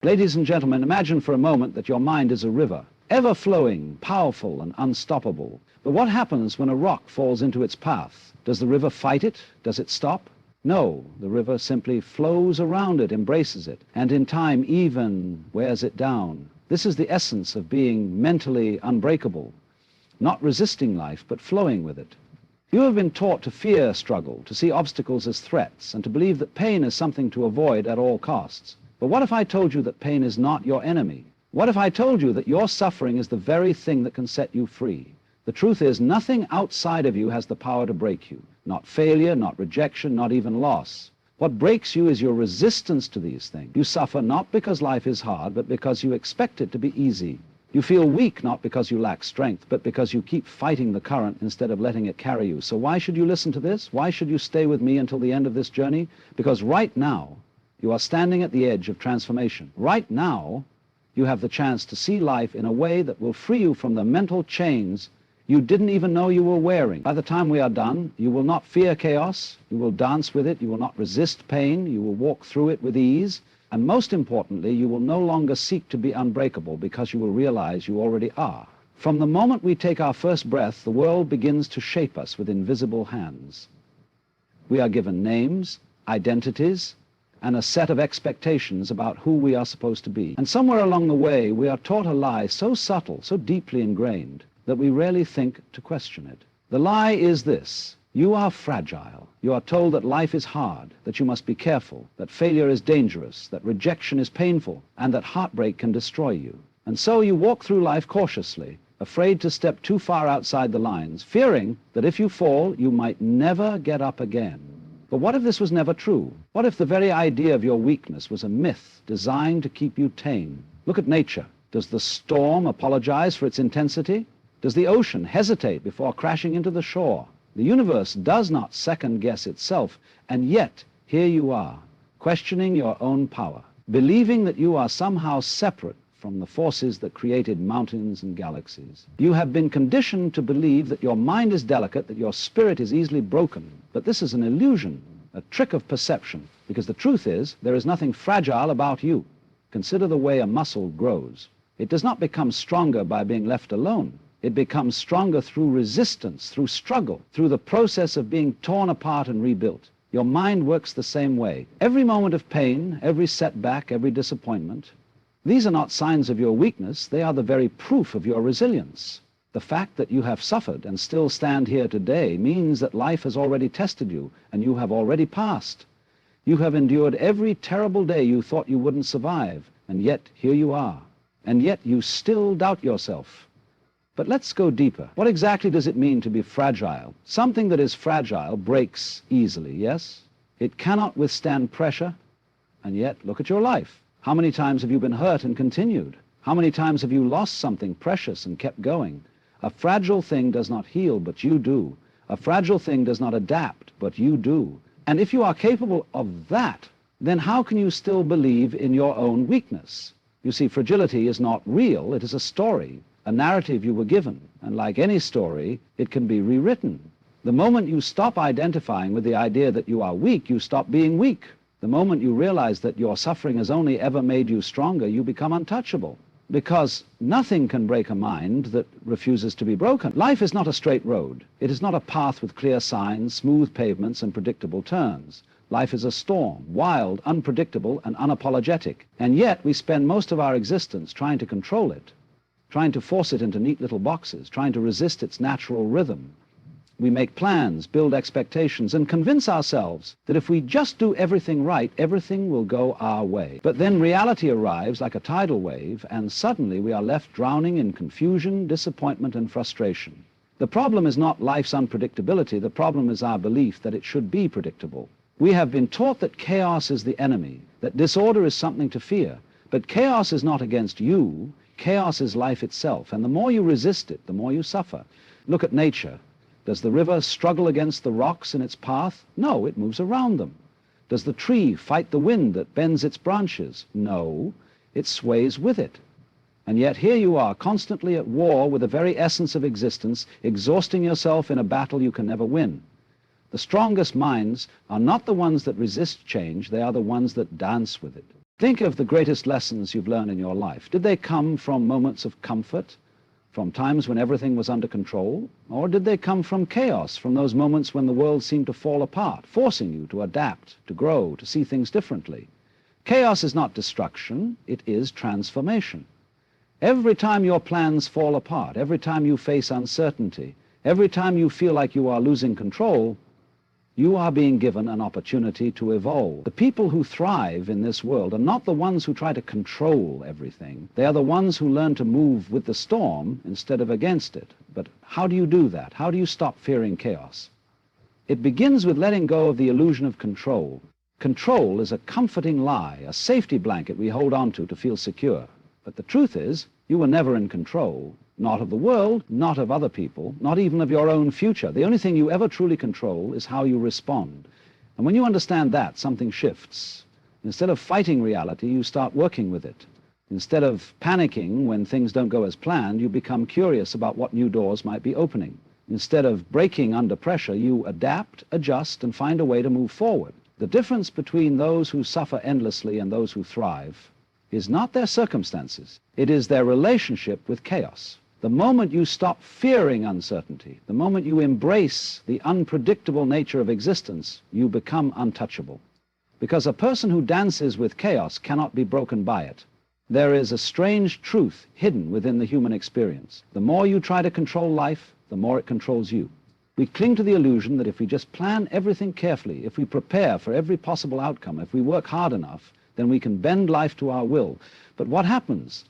Ladies and gentlemen, imagine for a moment that your mind is a river, ever-flowing, powerful, and unstoppable. But what happens when a rock falls into its path? Does the river fight it? Does it stop? No, the river simply flows around it, embraces it, and in time even wears it down. This is the essence of being mentally unbreakable, not resisting life, but flowing with it. You have been taught to fear struggle, to see obstacles as threats, and to believe that pain is something to avoid at all costs. But what if I told you that pain is not your enemy? What if I told you that your suffering is the very thing that can set you free? The truth is, nothing outside of you has the power to break you. Not failure, not rejection, not even loss. What breaks you is your resistance to these things. You suffer not because life is hard, but because you expect it to be easy. You feel weak not because you lack strength, but because you keep fighting the current instead of letting it carry you. So why should you listen to this? Why should you stay with me until the end of this journey? Because right now, you are standing at the edge of transformation. Right now, you have the chance to see life in a way that will free you from the mental chains you didn't even know you were wearing. By the time we are done, you will not fear chaos, you will dance with it, you will not resist pain, you will walk through it with ease, and most importantly, you will no longer seek to be unbreakable because you will realize you already are. From the moment we take our first breath, the world begins to shape us with invisible hands. We are given names, identities, and a set of expectations about who we are supposed to be. And somewhere along the way, we are taught a lie so subtle, so deeply ingrained, that we rarely think to question it. The lie is this: you are fragile. You are told that life is hard, that you must be careful, that failure is dangerous, that rejection is painful, and that heartbreak can destroy you. And so you walk through life cautiously, afraid to step too far outside the lines, fearing that if you fall, you might never get up again. But what if this was never true? What if the very idea of your weakness was a myth designed to keep you tame? Look at nature. Does the storm apologize for its intensity? Does the ocean hesitate before crashing into the shore? The universe does not second-guess itself, and yet here you are, questioning your own power, believing that you are somehow separate from the forces that created mountains and galaxies. You have been conditioned to believe that your mind is delicate, that your spirit is easily broken. But this is an illusion, a trick of perception, because the truth is, there is nothing fragile about you. Consider the way a muscle grows. It does not become stronger by being left alone. It becomes stronger through resistance, through struggle, through the process of being torn apart and rebuilt. Your mind works the same way. Every moment of pain, every setback, every disappointment, these are not signs of your weakness, they are the very proof of your resilience. The fact that you have suffered and still stand here today means that life has already tested you and you have already passed. You have endured every terrible day you thought you wouldn't survive, and yet here you are. And yet you still doubt yourself. But let's go deeper. What exactly does it mean to be fragile? Something that is fragile breaks easily, yes? It cannot withstand pressure, and yet look at your life. How many times have you been hurt and continued? How many times have you lost something precious and kept going? A fragile thing does not heal, but you do. A fragile thing does not adapt, but you do. And if you are capable of that, then how can you still believe in your own weakness? You see, fragility is not real, it is a story, a narrative you were given, and like any story, it can be rewritten. The moment you stop identifying with the idea that you are weak, you stop being weak. The moment you realize that your suffering has only ever made you stronger, you become untouchable. Because nothing can break a mind that refuses to be broken. Life is not a straight road. It is not a path with clear signs, smooth pavements, and predictable turns. Life is a storm, wild, unpredictable, and unapologetic. And yet we spend most of our existence trying to control it, trying to force it into neat little boxes, trying to resist its natural rhythm. We make plans, build expectations, and convince ourselves that if we just do everything right, everything will go our way. But then reality arrives like a tidal wave, and suddenly we are left drowning in confusion, disappointment, and frustration. The problem is not life's unpredictability. The problem is our belief that it should be predictable. We have been taught that chaos is the enemy, that disorder is something to fear. But chaos is not against you. Chaos is life itself, and the more you resist it, the more you suffer. Look at nature. Does the river struggle against the rocks in its path? No, it moves around them. Does the tree fight the wind that bends its branches? No, it sways with it. And yet here you are, constantly at war with the very essence of existence, exhausting yourself in a battle you can never win. The strongest minds are not the ones that resist change, they are the ones that dance with it. Think of the greatest lessons you've learned in your life. Did they come from moments of comfort, from times when everything was under control? Or did they come from chaos, from those moments when the world seemed to fall apart, forcing you to adapt, to grow, to see things differently? Chaos is not destruction, it is transformation. Every time your plans fall apart, every time you face uncertainty, every time you feel like you are losing control, you are being given an opportunity to evolve. The people who thrive in this world are not the ones who try to control everything. They are the ones who learn to move with the storm instead of against it. But how do you do that? How do you stop fearing chaos? It begins with letting go of the illusion of control. Control is a comforting lie, a safety blanket we hold on to feel secure. But the truth is, you were never in control. Not of the world, not of other people, not even of your own future. The only thing you ever truly control is how you respond. And when you understand that, something shifts. Instead of fighting reality, you start working with it. Instead of panicking when things don't go as planned, you become curious about what new doors might be opening. Instead of breaking under pressure, you adapt, adjust, and find a way to move forward. The difference between those who suffer endlessly and those who thrive is not their circumstances. It is their relationship with chaos. The moment you stop fearing uncertainty, the moment you embrace the unpredictable nature of existence, you become untouchable. Because a person who dances with chaos cannot be broken by it. There is a strange truth hidden within the human experience. The more you try to control life, the more it controls you. We cling to the illusion that if we just plan everything carefully, if we prepare for every possible outcome, if we work hard enough, then we can bend life to our will. But what happens?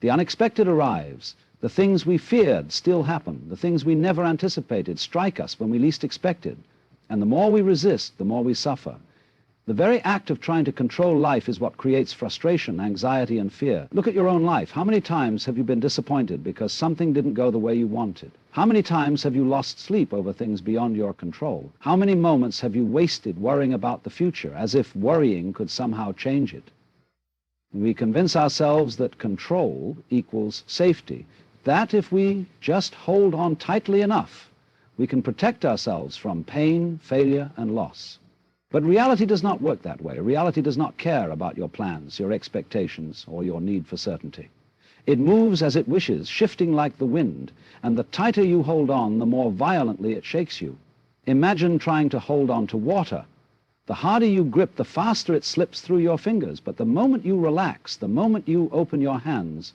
The unexpected arrives. The things we feared still happen. The things we never anticipated strike us when we least expected. And the more we resist, the more we suffer. The very act of trying to control life is what creates frustration, anxiety, and fear. Look at your own life. How many times have you been disappointed because something didn't go the way you wanted? How many times have you lost sleep over things beyond your control? How many moments have you wasted worrying about the future, as if worrying could somehow change it? We convince ourselves that control equals safety. That if we just hold on tightly enough, we can protect ourselves from pain, failure, and loss. But reality does not work that way. Reality does not care about your plans, your expectations, or your need for certainty. It moves as it wishes, shifting like the wind, and the tighter you hold on, the more violently it shakes you. Imagine trying to hold on to water. The harder you grip, the faster it slips through your fingers. But the moment you relax, the moment you open your hands,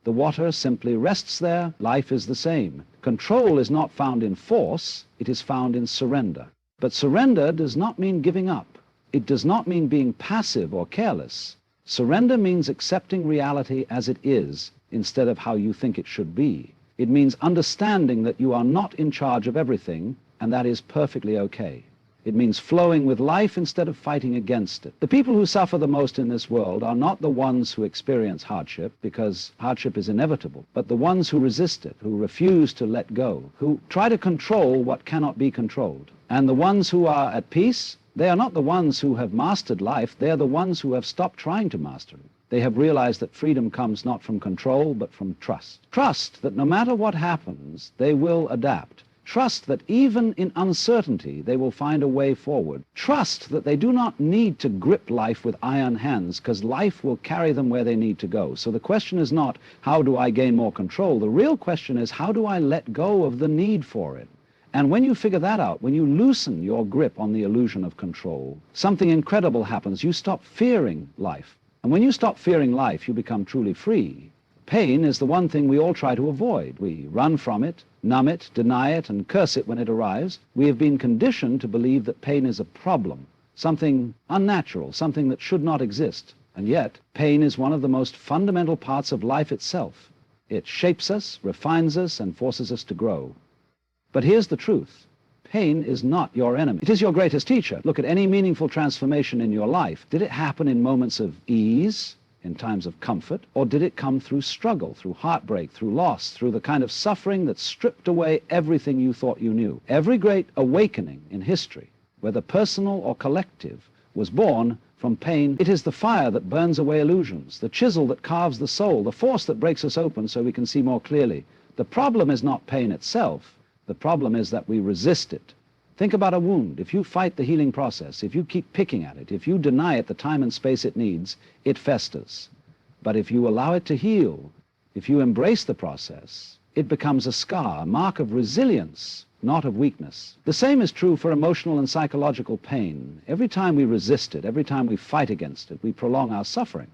the water simply rests there. Life is the same. Control is not found in force, it is found in surrender. But surrender does not mean giving up. It does not mean being passive or careless. Surrender means accepting reality as it is instead of how you think it should be. It means understanding that you are not in charge of everything, and that is perfectly okay. It means flowing with life instead of fighting against it. The people who suffer the most in this world are not the ones who experience hardship, because hardship is inevitable, but the ones who resist it, who refuse to let go, who try to control what cannot be controlled. And the ones who are at peace, they are not the ones who have mastered life, they are the ones who have stopped trying to master it. They have realized that freedom comes not from control, but from trust. Trust that no matter what happens, they will adapt. Trust that even in uncertainty, they will find a way forward. Trust that they do not need to grip life with iron hands, because life will carry them where they need to go. So the question is not, how do I gain more control? The real question is, how do I let go of the need for it? And when you figure that out, when you loosen your grip on the illusion of control, something incredible happens. You stop fearing life. And when you stop fearing life, you become truly free. Pain is the one thing we all try to avoid. We run from it, numb it, deny it, and curse it when it arrives. We have been conditioned to believe that pain is a problem, something unnatural, something that should not exist. And yet, pain is one of the most fundamental parts of life itself. It shapes us, refines us, and forces us to grow. But here's the truth. Pain is not your enemy. It is your greatest teacher. Look at any meaningful transformation in your life. Did it happen in moments of ease, in times of comfort, or did it come through struggle, through heartbreak, through loss, through the kind of suffering that stripped away everything you thought you knew? Every great awakening in history, whether personal or collective, was born from pain. It is the fire that burns away illusions, the chisel that carves the soul, the force that breaks us open so we can see more clearly. The problem is not pain itself. The problem is that we resist it. Think about a wound. If you fight the healing process, if you keep picking at it, if you deny it the time and space it needs, it festers. But if you allow it to heal, if you embrace the process, it becomes a scar, a mark of resilience, not of weakness. The same is true for emotional and psychological pain. Every time we resist it, every time we fight against it, we prolong our suffering.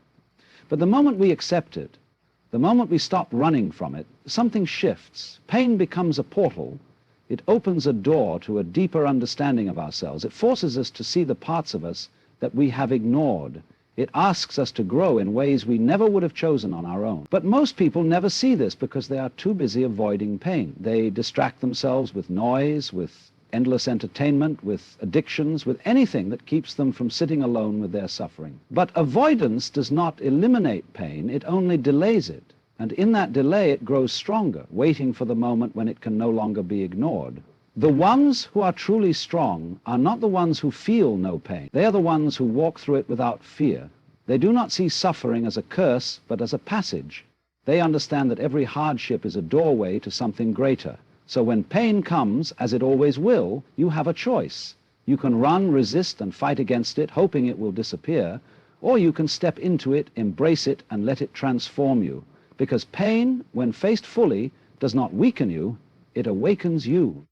But the moment we accept it, the moment we stop running from it, something shifts. Pain becomes a portal. It opens a door to a deeper understanding of ourselves. It forces us to see the parts of us that we have ignored. It asks us to grow in ways we never would have chosen on our own. But most people never see this because they are too busy avoiding pain. They distract themselves with noise, with endless entertainment, with addictions, with anything that keeps them from sitting alone with their suffering. But avoidance does not eliminate pain, it only delays it. And in that delay it grows stronger, waiting for the moment when it can no longer be ignored. The ones who are truly strong are not the ones who feel no pain. They are the ones who walk through it without fear. They do not see suffering as a curse, but as a passage. They understand that every hardship is a doorway to something greater. So when pain comes, as it always will, you have a choice. You can run, resist, and fight against it, hoping it will disappear, or you can step into it, embrace it, and let it transform you. Because pain, when faced fully, does not weaken you, it awakens you.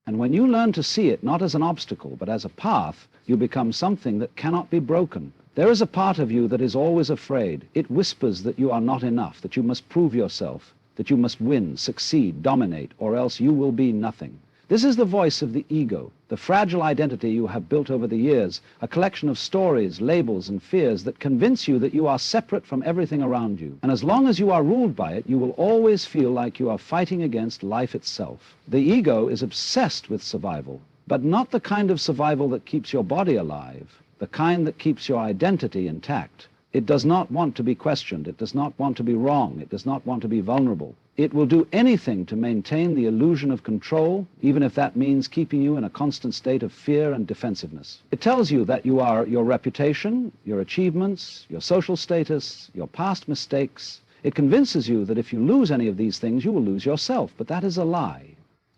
And when you learn to see it not as an obstacle, but as a path, you become something that cannot be broken. There is a part of you that is always afraid. It whispers that you are not enough, that you must prove yourself, that you must win, succeed, dominate, or else you will be nothing. This is the voice of the ego, the fragile identity you have built over the years, a collection of stories, labels, and fears that convince you that you are separate from everything around you. And as long as you are ruled by it, you will always feel like you are fighting against life itself. The ego is obsessed with survival, but not the kind of survival that keeps your body alive, the kind that keeps your identity intact. It does not want to be questioned. It does not want to be wrong. It does not want to be vulnerable. It will do anything to maintain the illusion of control, even if that means keeping you in a constant state of fear and defensiveness. It tells you that you are your reputation, your achievements, your social status, your past mistakes. It convinces you that if you lose any of these things, you will lose yourself. But that is a lie.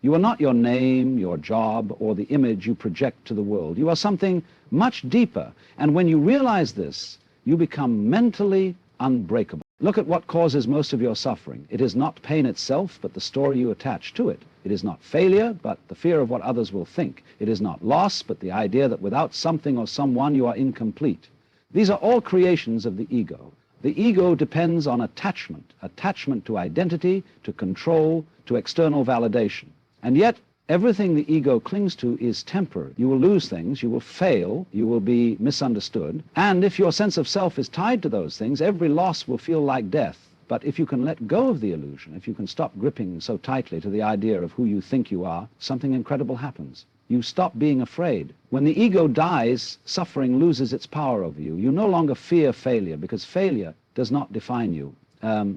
You are not your name, your job, or the image you project to the world. You are something much deeper. And when you realize this, you become mentally unbreakable. Look at what causes most of your suffering. It is not pain itself, but the story you attach to it. It is not failure, but the fear of what others will think. It is not loss, but the idea that without something or someone you are incomplete. These are all creations of the ego. The ego depends on attachment to identity, to control, to external validation. And yet, everything the ego clings to is temporary. You will lose things, you will fail, you will be misunderstood. And if your sense of self is tied to those things, every loss will feel like death. But if you can let go of the illusion, if you can stop gripping so tightly to the idea of who you think you are, something incredible happens. You stop being afraid. When the ego dies, suffering loses its power over you. You no longer fear failure, because failure does not define you.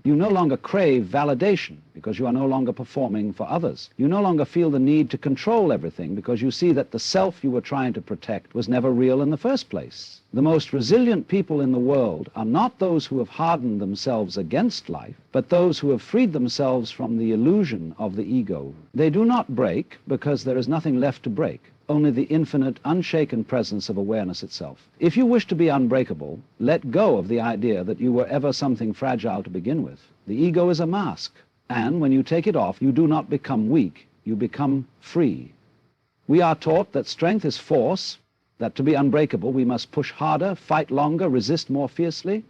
You no longer crave validation because you are no longer performing for others. You no longer feel the need to control everything because you see that the self you were trying to protect was never real in the first place. The most resilient people in the world are not those who have hardened themselves against life, but those who have freed themselves from the illusion of the ego. They do not break because there is nothing left to break. Only the infinite, unshaken presence of awareness itself. If you wish to be unbreakable, let go of the idea that you were ever something fragile to begin with. The ego is a mask, and when you take it off, you do not become weak, you become free. We are taught that strength is force, that to be unbreakable we must push harder, fight longer, resist more fiercely.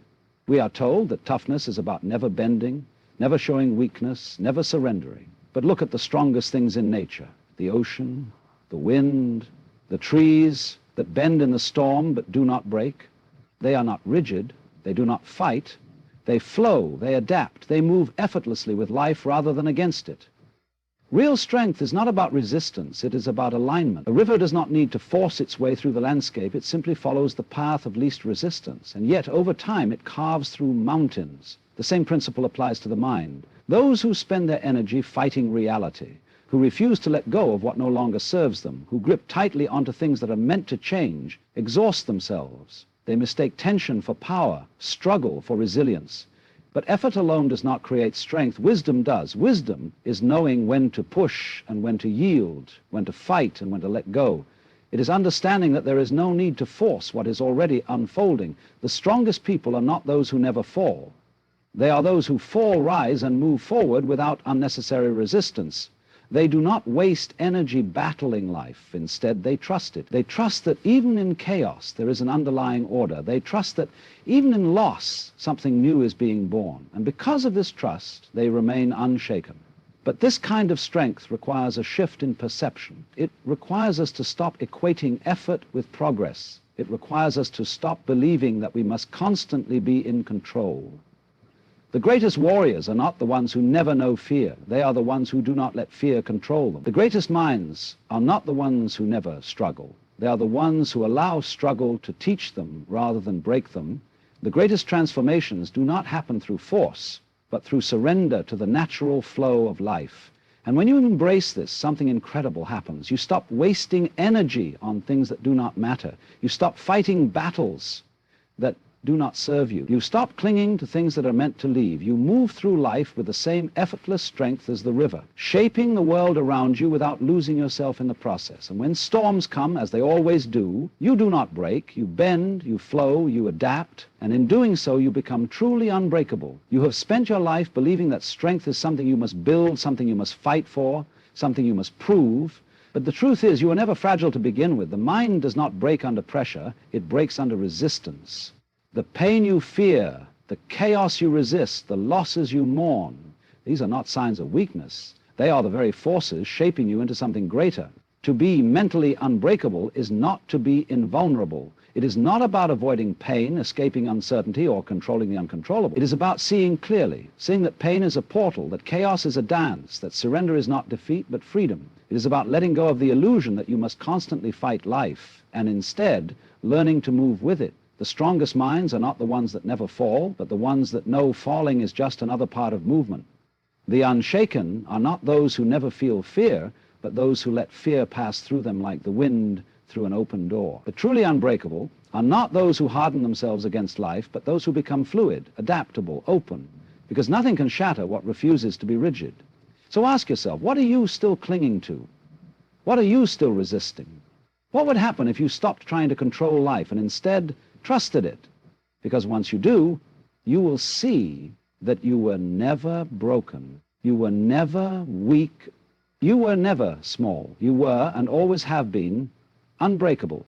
We are told that toughness is about never bending, never showing weakness, never surrendering. But look at the strongest things in nature, the ocean, the wind, the trees that bend in the storm but do not break. They are not rigid, they do not fight, they flow, they adapt, they move effortlessly with life rather than against it. Real strength is not about resistance, it is about alignment. A river does not need to force its way through the landscape, it simply follows the path of least resistance, and yet over time it carves through mountains. The same principle applies to the mind. Those who spend their energy fighting reality, who refuse to let go of what no longer serves them, who grip tightly onto things that are meant to change, exhaust themselves. They mistake tension for power, struggle for resilience. But effort alone does not create strength. Wisdom does. Wisdom is knowing when to push and when to yield, when to fight and when to let go. It is understanding that there is no need to force what is already unfolding. The strongest people are not those who never fall. They are those who fall, rise, and move forward without unnecessary resistance. They do not waste energy battling life. Instead, they trust it. They trust that even in chaos, there is an underlying order. They trust that even in loss, something new is being born. And because of this trust, they remain unshaken. But this kind of strength requires a shift in perception. It requires us to stop equating effort with progress. It requires us to stop believing that we must constantly be in control. The greatest warriors are not the ones who never know fear. They are the ones who do not let fear control them. The greatest minds are not the ones who never struggle. They are the ones who allow struggle to teach them rather than break them. The greatest transformations do not happen through force, but through surrender to the natural flow of life. And when you embrace this, something incredible happens. You stop wasting energy on things that do not matter. You stop fighting battles that do not serve you. You stop clinging to things that are meant to leave. You move through life with the same effortless strength as the river, shaping the world around you without losing yourself in the process. And when storms come, as they always do, you do not break. You bend, you flow, you adapt, and in doing so, you become truly unbreakable. You have spent your life believing that strength is something you must build, something you must fight for, something you must prove. But the truth is, you are never fragile to begin with. The mind does not break under pressure. It breaks under resistance. The pain you fear, the chaos you resist, the losses you mourn, these are not signs of weakness. They are the very forces shaping you into something greater. To be mentally unbreakable is not to be invulnerable. It is not about avoiding pain, escaping uncertainty, or controlling the uncontrollable. It is about seeing clearly, seeing that pain is a portal, that chaos is a dance, that surrender is not defeat but freedom. It is about letting go of the illusion that you must constantly fight life, and instead learning to move with it. The strongest minds are not the ones that never fall, but the ones that know falling is just another part of movement. The unshaken are not those who never feel fear, but those who let fear pass through them like the wind through an open door. The truly unbreakable are not those who harden themselves against life, but those who become fluid, adaptable, open, because nothing can shatter what refuses to be rigid. So ask yourself, what are you still clinging to? What are you still resisting? What would happen if you stopped trying to control life and instead trusted it? Because once you do, you will see that you were never broken. You were never weak. You were never small. You were, and always have been, unbreakable.